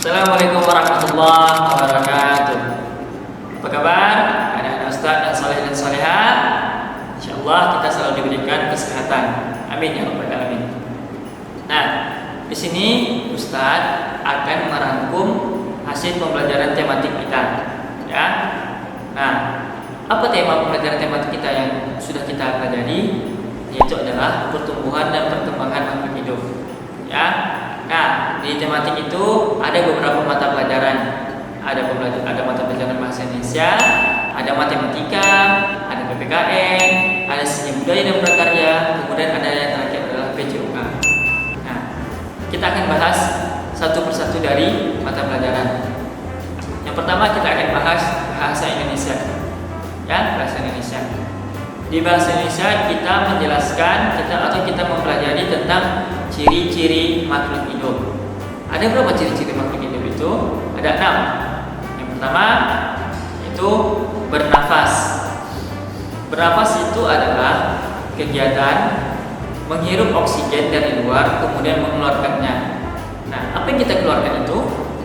Assalamualaikum warahmatullahi wabarakatuh. Apa kabar anak-anak Ustaz dan saleh dan salehah? Insyaallah kita selalu diberikan kesehatan. Amin ya rabbal alamin. Nah, di sini Ustaz akan merangkum hasil pembelajaran tematik kita, ya. Nah, apa tema pembelajaran tematik kita yang sudah kita pelajari? Yaitu adalah pertumbuhan dan perkembangan makhluk hidup, ya. Nah, di tematik itu ada beberapa mata pelajaran. Ada mata pelajaran bahasa Indonesia, ada matematika, ada PPKN, ada seni budaya dan prakarya, kemudian ada yang terakhir adalah PJOK. Nah, kita akan bahas satu persatu dari mata pelajaran. Yang pertama kita akan bahas bahasa Indonesia, ya, bahasa Indonesia. Di bahasa Indonesia kita menjelaskan kita mempelajari tentang ciri-ciri makhluk hidup. Ada berapa ciri-ciri makhluk hidup itu? Ada 6. Yang pertama itu bernafas. Bernafas itu adalah kegiatan menghirup oksigen dari luar kemudian mengeluarkannya. Nah, apa yang kita keluarkan itu?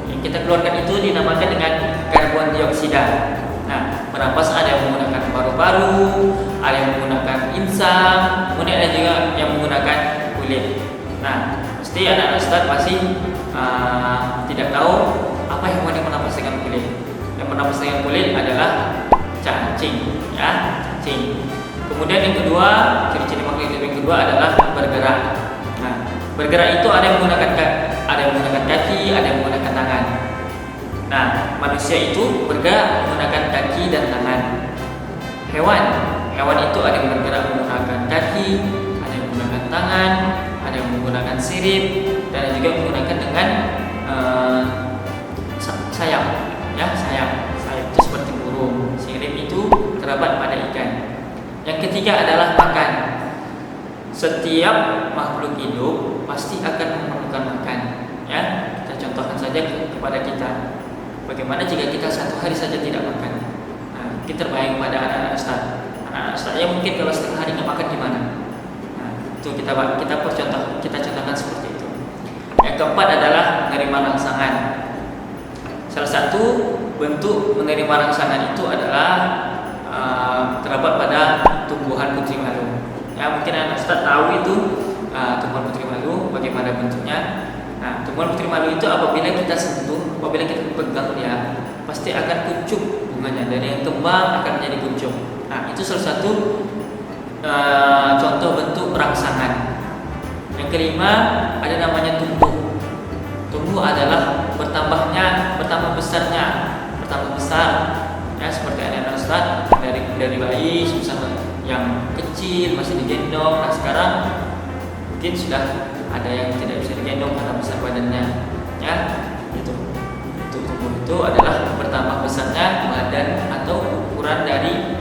Yang kita keluarkan itu dinamakan dengan karbon dioksida. Nah, bernafas ada yang menggunakan paru-paru, ada yang menggunakan insang, kemudian ada juga yang menggunakan kulit. Nah, pasti anak-anak Ustaz masih tidak tahu apa hewan yang bernafas dengan kulit. Yang bernafas dengan kulit adalah cacing, ya, cacing. Kemudian yang kedua, ciri-ciri makhluk hidup yang kedua adalah bergerak. Nah, bergerak itu ada yang menggunakan kaki, ada yang menggunakan tangan. Nah, manusia itu bergerak menggunakan kaki dan tangan. Hewan itu ada yang bergerak menggunakan kaki, ada yang menggunakan tangan, ada yang menggunakan sirip, dan ada juga menggunakan dengan sayap, ya, sayap itu seperti burung. Sirip itu terdapat pada ikan. Yang ketiga adalah makan. Setiap makhluk hidup pasti akan memerlukan makan, ya. Kita contohkan saja kepada kita. Bagaimana jika kita satu hari saja tidak makan? Nah, kita terbayang pada anak-anak Ustaz. Anak-anak Ustaz ya mungkin kalau setengah hari nggak makan gimana? Nah, itu kita contohkan seperti itu. Yang keempat adalah menerima rangsangan. Salah satu bentuk menerima rangsangan itu adalah terdapat pada tumbuhan putri malu. Ya, mungkin anak Ustaz tahu itu tumbuhan putri malu bagaimana bentuknya. Nah, tumbuhan putri malu itu apabila kita sentuh, apabila kita pegang dia, pasti akan kuncup bunganya. Dari yang kembang akan menjadi kuncup. Nah, itu salah satu contoh bentuk rangsangan. Yang kelima ada namanya tumbuh. Tumbuh adalah bertambah besar. Ya, seperti anak-anak Ustaz dari bayi misalnya yang kecil masih digendong. Nah, sekarang mungkin sudah ada yang tidak bisa digendong karena besar badannya, ya. Itu tumbuh itu adalah bertambah besarnya badan atau ukuran dari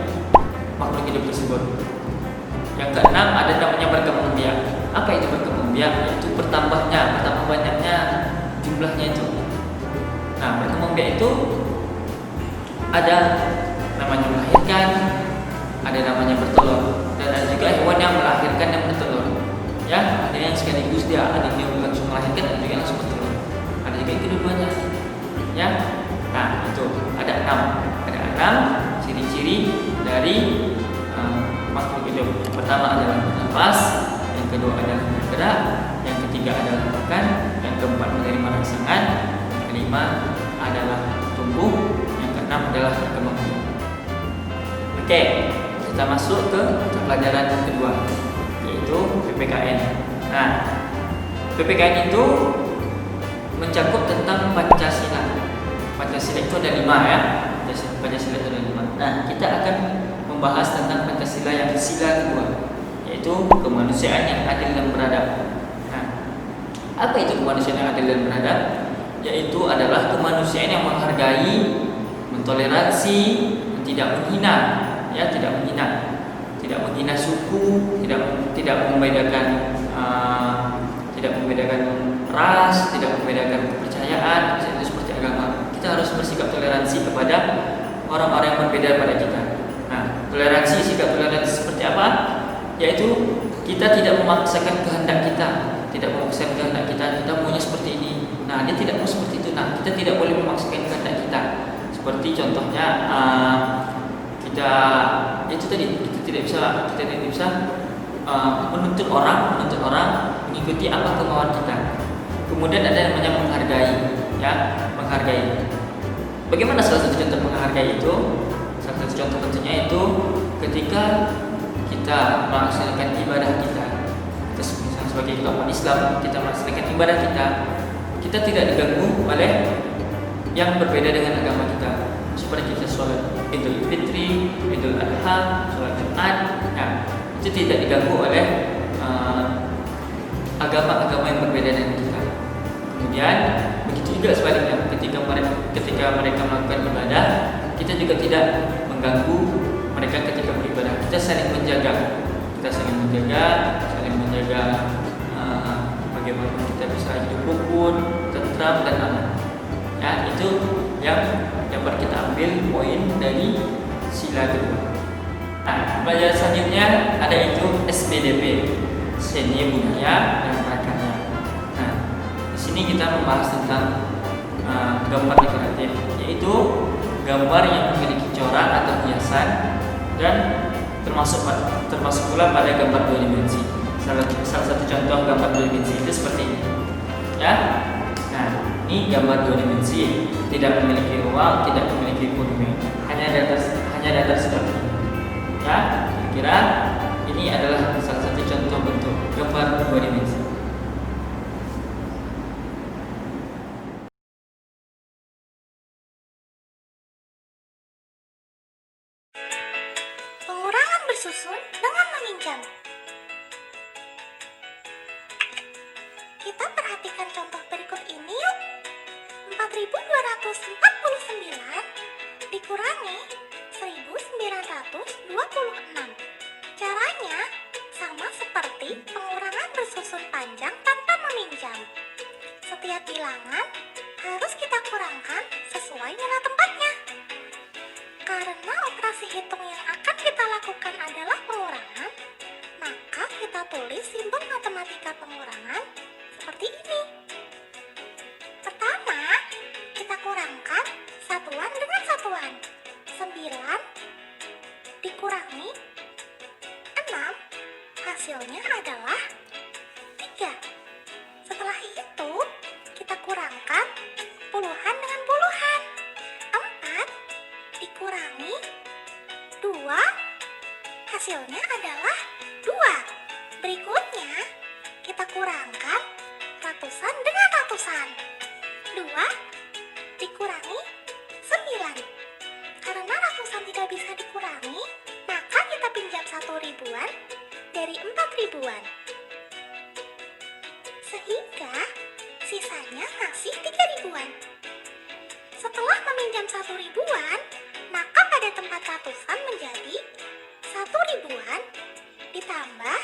makhluk hidup tersebut. Yang keenam ada namanya berkembang biak. Apa itu berkembang biak? Yaitu bertambah banyaknya jumlahnya itu. Nah, berkembang biak itu ada namanya melahirkan, ada namanya bertelur, dan ada juga hewan yang melahirkan dan bertelur. Ya, ada yang sekaligus dia, ada yang langsung melahirkan, ada juga yang langsung bertelur. Ada juga kedua-duanya. Ya. Nah, itu ada 6 ciri-ciri dari makhluk hidup. Yang pertama adalah bernafas, yang kedua adalah bergerak, yang ketiga adalah makan, yang keempat menerima rangsangan, yang kelima adalah tumbuh, yang keenam adalah berkembang biak. Oke, kita masuk ke pelajaran yang kedua, yaitu PPKN. Nah, PPKN itu mencakup tentang Pancasila. Pancasila itu ada 5, ya. Pancasila itu ada 5. Nah, kita akan membahas tentang Pancasila yang sila kedua, yaitu kemanusiaan yang adil dan beradab. Nah, apa itu kemanusiaan yang adil dan beradab? Yaitu adalah kemanusiaan yang menghargai, mentoleransi, tidak menghina, ya, tidak menghina suku, tidak membedakan ras, tidak membedakan kepercayaan, itu seperti agama. Kita harus bersikap toleransi kepada orang-orang yang berbeda pada kita. Nah, sikap toleransi seperti apa? Yaitu kita tidak memaksakan kehendak kita, kita maunya seperti ini. Nah, dia tidak mau seperti itu. Nah, kita tidak boleh memaksakan kehendak kita. Seperti contohnya kita itu tadi, kita tidak bisa menuntut orang mengikuti apa kemauan kita. Kemudian ada yang namanya menghargai, ya, menghargai. Bagaimana salah satu contoh menghargai itu? Salah satu contoh tentunya itu ketika kita melaksanakan ibadah kita misalnya sebagai umat Islam, kita melaksanakan ibadah kita tidak diganggu oleh yang berbeda dengan agama kita. Seperti kita sholat Idul Fitri, Idul Adha, sholat Jumat, nah, itu tidak diganggu oleh agama-agama yang berbeda dengan kita. Kemudian begitu juga sebaliknya, ketika mereka melakukan ibadah, kita juga tidak mengganggu mereka ketika beribadah. Kita saling menjaga, bagaimana kita bisa hidup rukun, tentram dan aman. Ya, itu yang dapat kita ambil poin dari sila kedua. Nah, pelajaran selanjutnya ada itu SBDP, seni budaya dan perakarya. Nah, di sini kita membahas tentang gambar dekoratif, yaitu gambar yang memiliki corak atau hiasan dan termasuk pula pada gambar dua dimensi. Salah satu contoh gambar dua dimensi itu seperti ini, ya. Nah, ini gambar dua dimensi, tidak memiliki ruang, tidak memiliki volume, hanya datar seperti ini. Ya, kira-kira ini adalah salah satu contoh bentuk gambar dua dimensi. Pengurangan bersusun dengan meminjam. Kita perhatikan contoh berikut ini yuk. 4.249 dikurangi 1.926. Caranya sama seperti pengurangan bersusun panjang tanpa meminjam. Setiap bilangan harus kita kurangkan sesuai nilai tempatnya. Karena operasi hitung yang akan kita lakukan adalah pengurangan, maka kita tulis simbol matematika pengurangan seperti ini. Pertama, kita kurangkan satuan dengan satuan. 9 dikurangi 6, hasilnya adalah 3. Setelah itu, kita kurangkan puluhan dengan puluhan. 4 dikurangi 2, hasilnya adalah 2. Berikutnya, kita kurangkan ratusan dengan ratusan. 2 dikurangi 9. Karena ratusan tidak bisa dikurangi, maka kita pinjam 1 ribuan dari 4 ribuan. Sehingga sisanya masih 3 ribuan. Setelah meminjam 1 ribuan, maka pada tempat ratusan menjadi 1 ribuan ditambah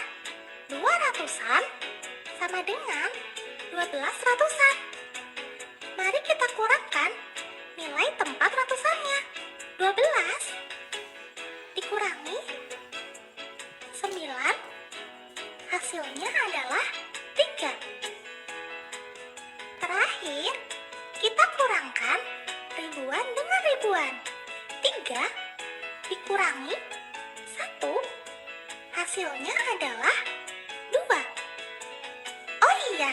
2 ratusan sama dengan 12 ratusan. Mari kita kurangkan nilai tempat ratusannya. 12 dikurangi 9, hasilnya adalah 3. Terakhir, kita kurangkan ribuan dengan ribuan. 3 dikurangi 1, hasilnya adalah 2. Oh iya,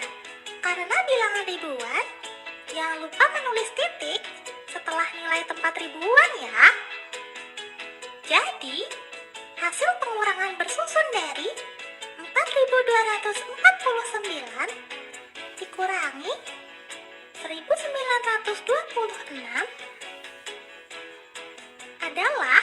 karena bilangan ribuan, jangan lupa menulis titik setelah nilai tempat ribuan ya. Jadi, hasil pengurangan bersusun dari 4.249 dikurangi 1.926 adalah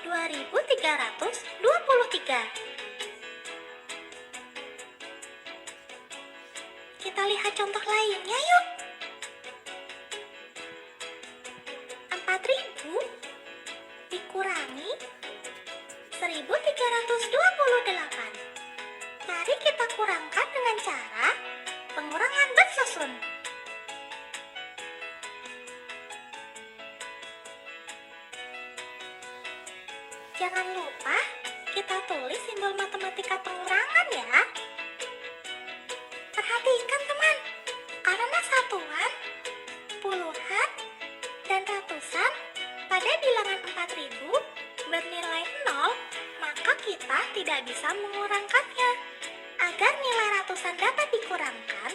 2.323. Kita lihat contoh lainnya yuk. 4.000 dikurangi 1.328. Mari kita kurangkan dengan cara pengurangan bersusun. Jangan lupa kita tulis simbol matematika pengurangan ya. Perhatikan teman, satuan, puluhan, dan ratusan pada bilangan 4000 bernilai 0, maka kita tidak bisa mengurangkannya. Agar nilai ratusan dapat dikurangkan,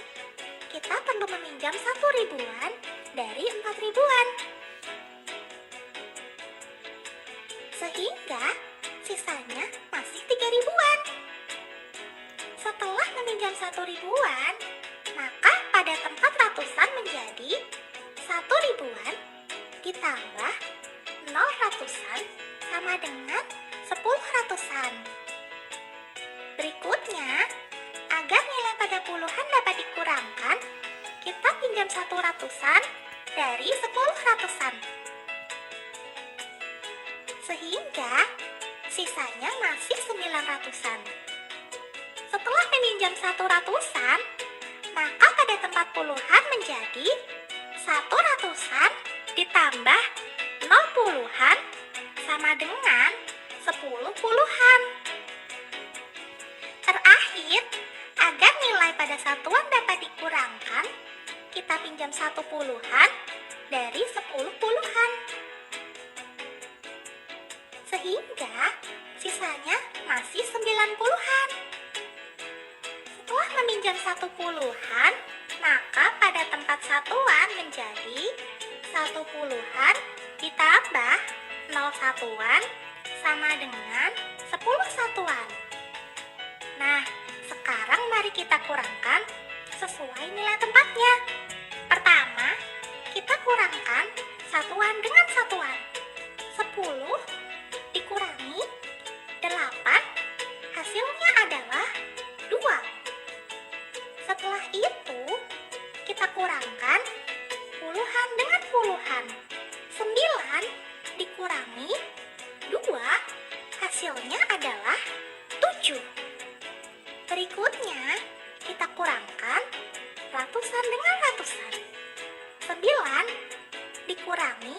kita perlu meminjam 1.000-an dari 4.000-an. Sehingga sisanya masih 3.000-an. Setelah meminjam 1.000-an, maka pada tempat ratusan menjadi 1.000-an ditambah 0 ratusan sama dengan 10 ratusan. Berikutnya, agar nilai pada puluhan dapat dikurangkan, kita pinjam 1 ratusan dari 10 ratusan. Sehingga sisanya masih 9 ratusan. Setelah meminjam 1 ratusan, maka pada tempat puluhan menjadi 1 ratusan ditambah 0 puluhan sama dengan 10 puluhan. Terakhir, agar nilai pada satuan dapat dikurangkan, kita pinjam 1 puluhan dari 10 puluhan. Sehingga sisanya masih 9 puluhan. Setelah meminjam 1 puluhan, maka pada tempat satuan menjadi 1 puluhan ditambah 0 satuan sama dengan 10 satuan. Nah, sekarang mari kita kurangkan sesuai nilai tempatnya. Pertama, kita kurangkan satuan dengan satuan. 10 dikurangi 8, hasilnya adalah 2. Setelah itu, kita kurangkan puluhan dengan puluhan. 9 dikurangi 2, hasilnya adalah 7. Berikutnya, kita kurangkan ratusan dengan ratusan. 9 dikurangi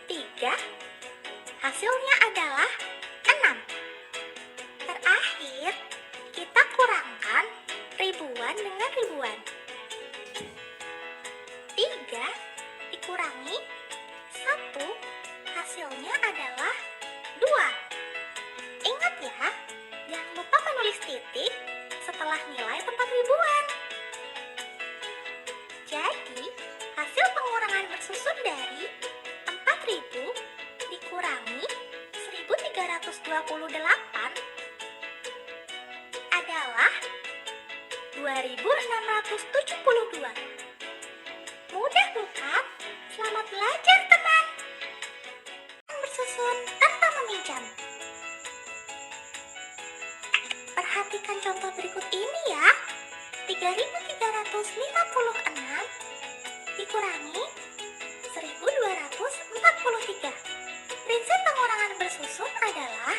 3, hasilnya adalah 6. Terakhir, kita kurangkan ribuan dengan ribuan. 3 dikurangi 1, hasilnya adalah 2. Ingat ya, jangan lupa menulis titik setelah nilai tempat ribuan. Jadi, hasil pengurangan bersusun dari 4.000 dikurangi 1.328 adalah 2.672. Mudah bukan? Selamat belajar, teman! Bersusun tanpa meminjam. Perhatikan contoh berikut ini ya. 3.356 dikurangi 1.243. Prinsip pengurangan bersusun adalah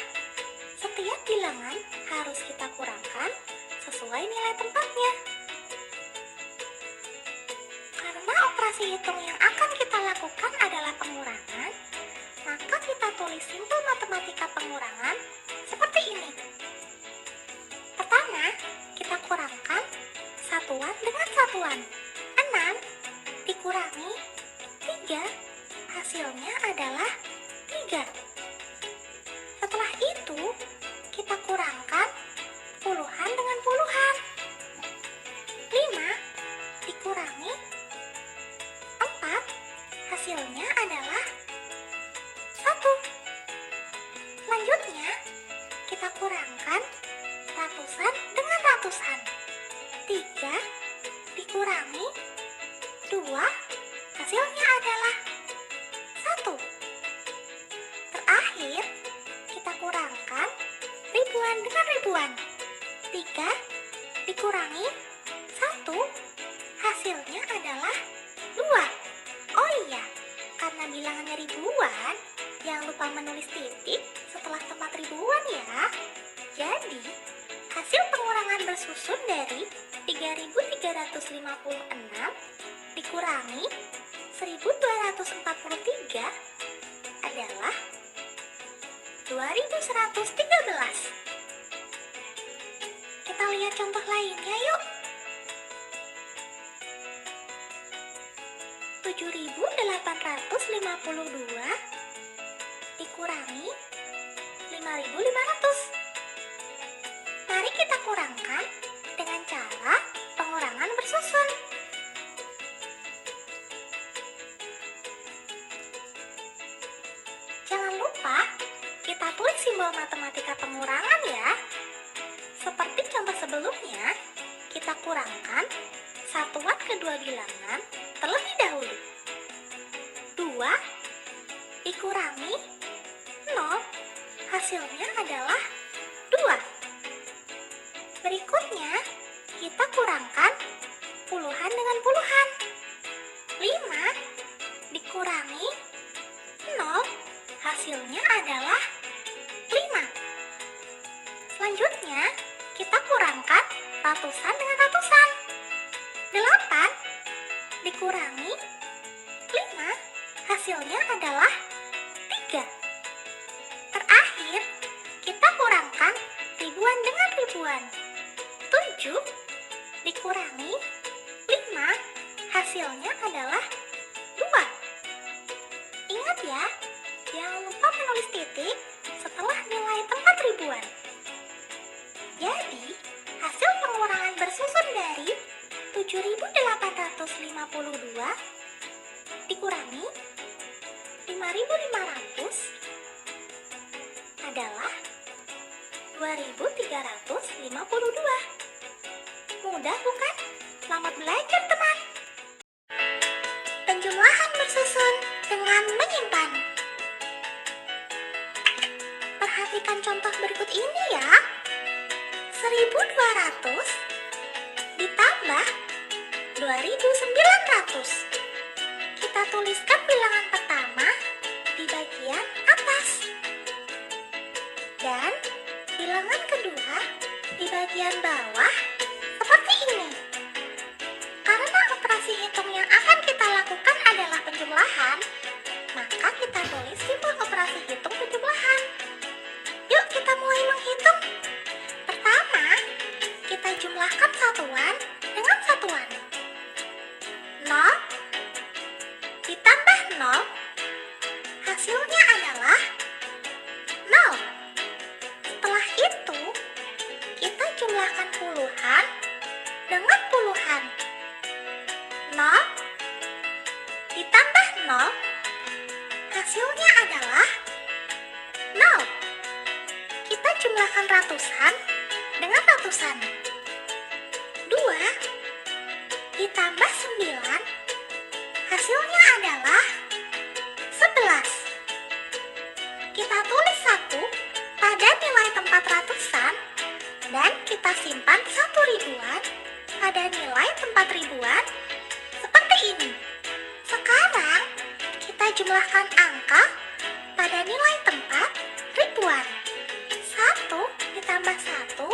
setiap bilangan harus kita kurangkan sesuai nilai tempatnya. Karena operasi hitung yang akan kita lakukan adalah pengurangan, maka kita tulis simpul matematika pengurangan seperti ini. Pertama, kita kurangkan satuan dengan satuan. 6 dikurangi 3, hasilnya adalah 3. Setelah itu, kita kurangkan puluhan dengan puluhan. 5 dikurangi 4, hasilnya adalah 1. Selanjutnya, kita kurangkan ratusan dengan ratusan. 3 dikurangi 2, hasilnya adalah 1. Terakhir, kita kurangkan ribuan dengan ribuan. 3 dikurangi 1, hasilnya adalah 2. Oh iya, karena bilangannya ribuan, jangan lupa menulis titik setelah tempat ribuan ya. Jadi, hasil pengurangan bersusun dari 3.356 dikurangi 1.243 adalah 2.113. Kita lihat contoh lainnya yuk. 7.852 dikurangi 5.500. Mari kita kurangkan dengan cara pengurangan bersusun. Jangan lupa kita tulis simbol matematika pengurangan ya. Seperti contoh sebelumnya, kita kurangkan satuan kedua bilangan terlebih dahulu. 2 dikurangi 0, hasilnya adalah 2. Berikutnya, kita kurangkan puluhan dengan puluhan. 5 dikurangi 0, hasilnya adalah 5. Selanjutnya, kita kurangkan ratusan dengan ratusan. 8 dikurangi 5, hasilnya adalah 3. Terakhir, kita kurangkan ribuan dengan ribuan. 7 dikurangi 5, hasilnya adalah 2. Ingat ya, jangan lupa menulis titik setelah nilai tempat ribuan. Jadi, hasil pengurangan bersusun dari 7.852 dikurangi 5.500 adalah 2.352. Mudah bukan? Selamat belajar teman! Penjumlahan bersusun dengan menyimpan. Perhatikan contoh berikut ini ya. 1.200 ditambah 2.900. Kita tuliskan bilangan pertama di bagian atas. Dan bilangan kedua di bagian bawah seperti ini. Karena operasi hitung yang akan kita lakukan adalah penjumlahan, maka kita tulis simbol operasi hitung penjumlahan. Yuk kita mulai menghitung. Pertama, kita jumlahkan satuan dengan satuan. 0 ditambah 0, hasilnya adalah 0. Setelah itu, kita jumlahkan puluhan dengan puluhan. 0 ditambah 0, hasilnya adalah 0. Kita jumlahkan ratusan dengan ratusan. 2 ditambah 9, hasilnya adalah 11. Kita tulis 1 pada nilai tempat ratusan dan kita simpan 1 ribuan pada nilai tempat ribuan seperti ini. Sekarang kita jumlahkan angka pada nilai tempat ribuan. 1 ditambah 1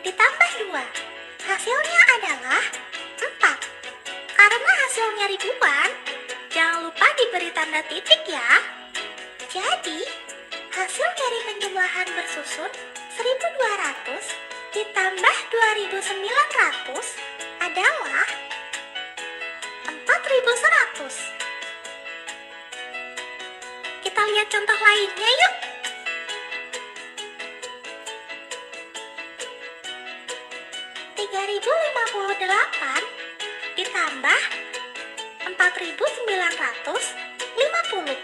ditambah 2, hasilnya adalah 4. Karena hasilnya ribuan, jangan lupa diberi tanda titik ya. Jadi, hasil dari penjumlahan bersusun 1.200 ditambah 2.900 adalah 4.100. Kita lihat contoh lainnya yuk. 3.058 ditambah 4.950.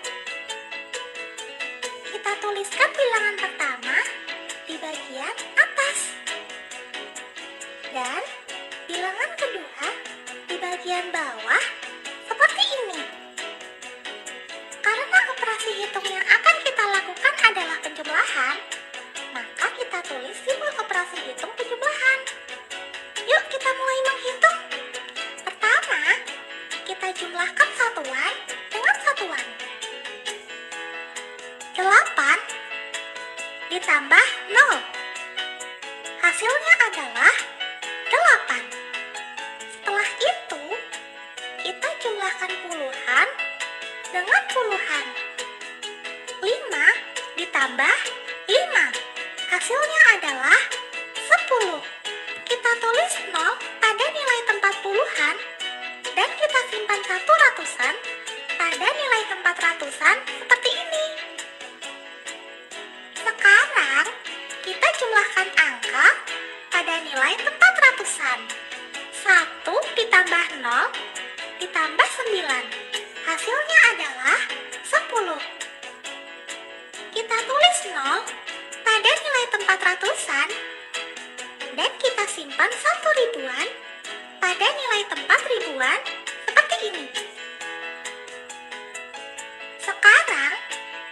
Kita tuliskan bilangan pertama di bagian atas dan bilangan kedua di bagian bawah seperti ini. Karena operasi hitung yang akan kita lakukan adalah penjumlahan, maka kita tulis simbol operasi hitung penjumlahan. Yuk kita mulai menghitung. Pertama, kita jumlahkan satuan dengan satuan. 8 ditambah 0, hasilnya adalah 8. Setelah itu, kita jumlahkan puluhan dengan puluhan. 5 ditambah 5, hasilnya adalah 10. Kita tulis 0 pada nilai tempat puluhan dan kita simpan 1 ratusan pada nilai tempat ratusan seperti ini. Sekarang, kita jumlahkan angka pada nilai tempat ratusan. 1 ditambah 0 ditambah 9. Hasilnya adalah 10. Kita tulis 0 pada nilai tempat ratusan dan kita simpan 1 ribuan pada nilai tempat ribuan seperti ini. Sekarang,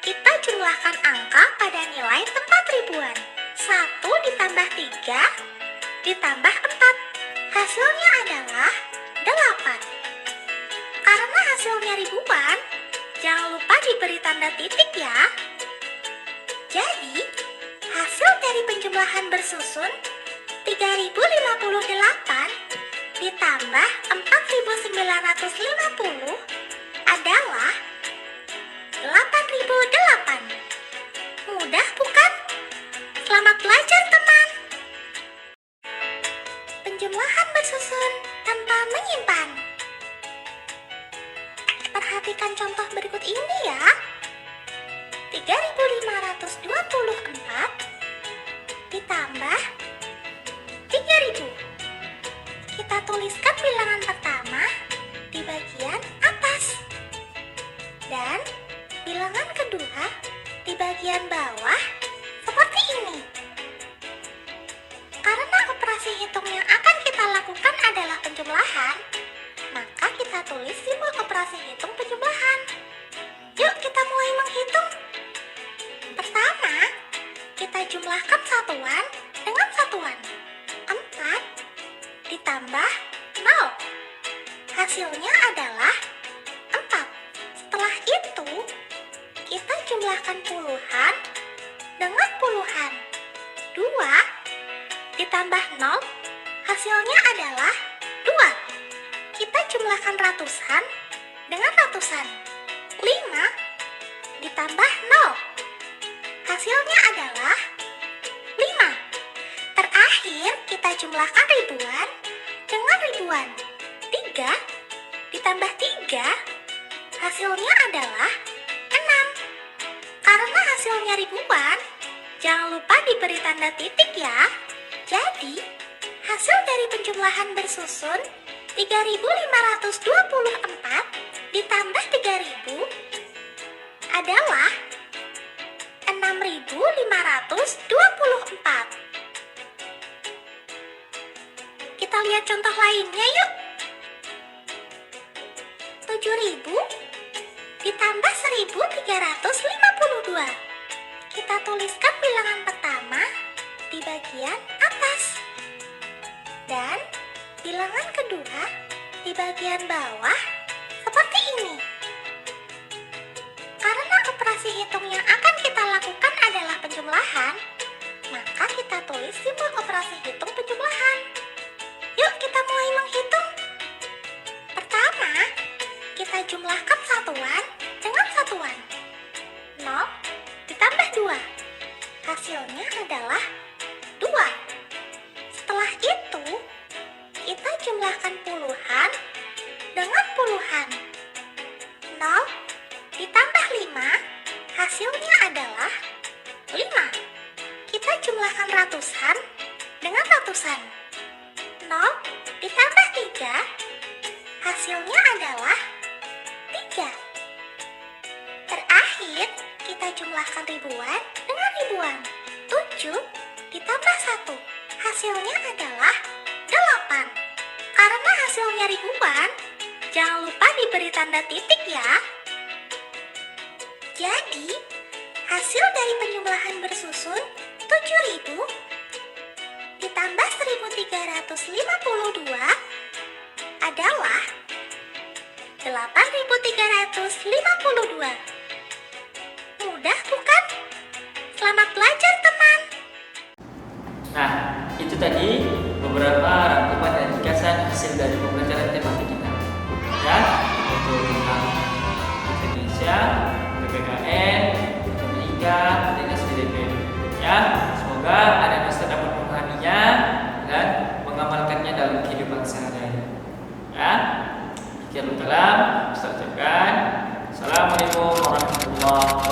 kita jumlahkan angka pada nilai tempat ribuan. 1 ditambah 3 ditambah 4. Hasilnya adalah 8. Karena hasilnya ribuan, jangan lupa diberi tanda titik ya. Jadi, hasil dari penjumlahan bersusun 3058 ditambah 4950 adalah 8008. Mudah bukan? Selamat belajar teman! Penjumlahan bersusun tanpa menyimpan. Perhatikan contoh berikut ini ya. 3524 ditambah 3000. Kita tuliskan bilangan pertama di bagian atas dan bilangan kedua di bagian bawah seperti ini. Karena operasi hitung yang akan kita lakukan adalah penjumlahan, maka kita tulis simbol operasi hitung penjumlahan. Yuk kita mulai menghitung. Pertama, kita jumlahkan satuan dengan satuan. 4 ditambah 0. Hasilnya adalah 4. Setelah itu, kita jumlahkan puluhan dengan puluhan. 2 ditambah 0, hasilnya adalah 2. Kita jumlahkan ratusan dengan ratusan. 5 ditambah 0, hasilnya adalah 5. Terakhir, kita jumlahkan ribuan dengan ribuan. 3 ditambah 3, hasilnya adalah 6. Karena hasilnya ribuan, jangan lupa diberi tanda titik ya. Jadi, hasil dari penjumlahan bersusun 3524 ditambah 3000 adalah 6524. Kita lihat contoh lainnya yuk. 7000 ditambah 1352. Kita tuliskan bilangan pertama di bagian atas dan bilangan kedua di bagian bawah seperti ini. Karena operasi hitung yang akan kita lakukan adalah penjumlahan, maka kita tulis simbol operasi hitung penjumlahan. Yuk kita mulai menghitung. Pertama, kita jumlahkan satuan dengan satuan. 0 ditambah 2. Hasilnya adalah 2. Setelah itu, kita jumlahkan puluhan dengan puluhan. 0 ditambah 5, hasilnya adalah 5. Kita jumlahkan ratusan dengan ratusan. 0 ditambah 3, hasilnya adalah 3. Terakhir, kita jumlahkan ribuan dengan ribuan. 7 ditambah 1, hasilnya adalah 8. Karena hasilnya ribuan, jangan lupa diberi tanda titik ya. Jadi, hasil dari penjumlahan bersusun 7000 ditambah 1352 adalah 8352. Mudah bukan? Selamat belajar teman! Nah, itu tadi beberapa rangkuman dan ringkasan hasil dari pembelajaran tematik kita. Ya, yaitu tentang bahasa Indonesia, PPKN, Matematika, dan SPDP. Ya, semoga ada yang dapat memahaminya dan mengamalkannya dalam kehidupan sehari-hari. Ya, sekian kalam, saya ucapkan. warahmatullahi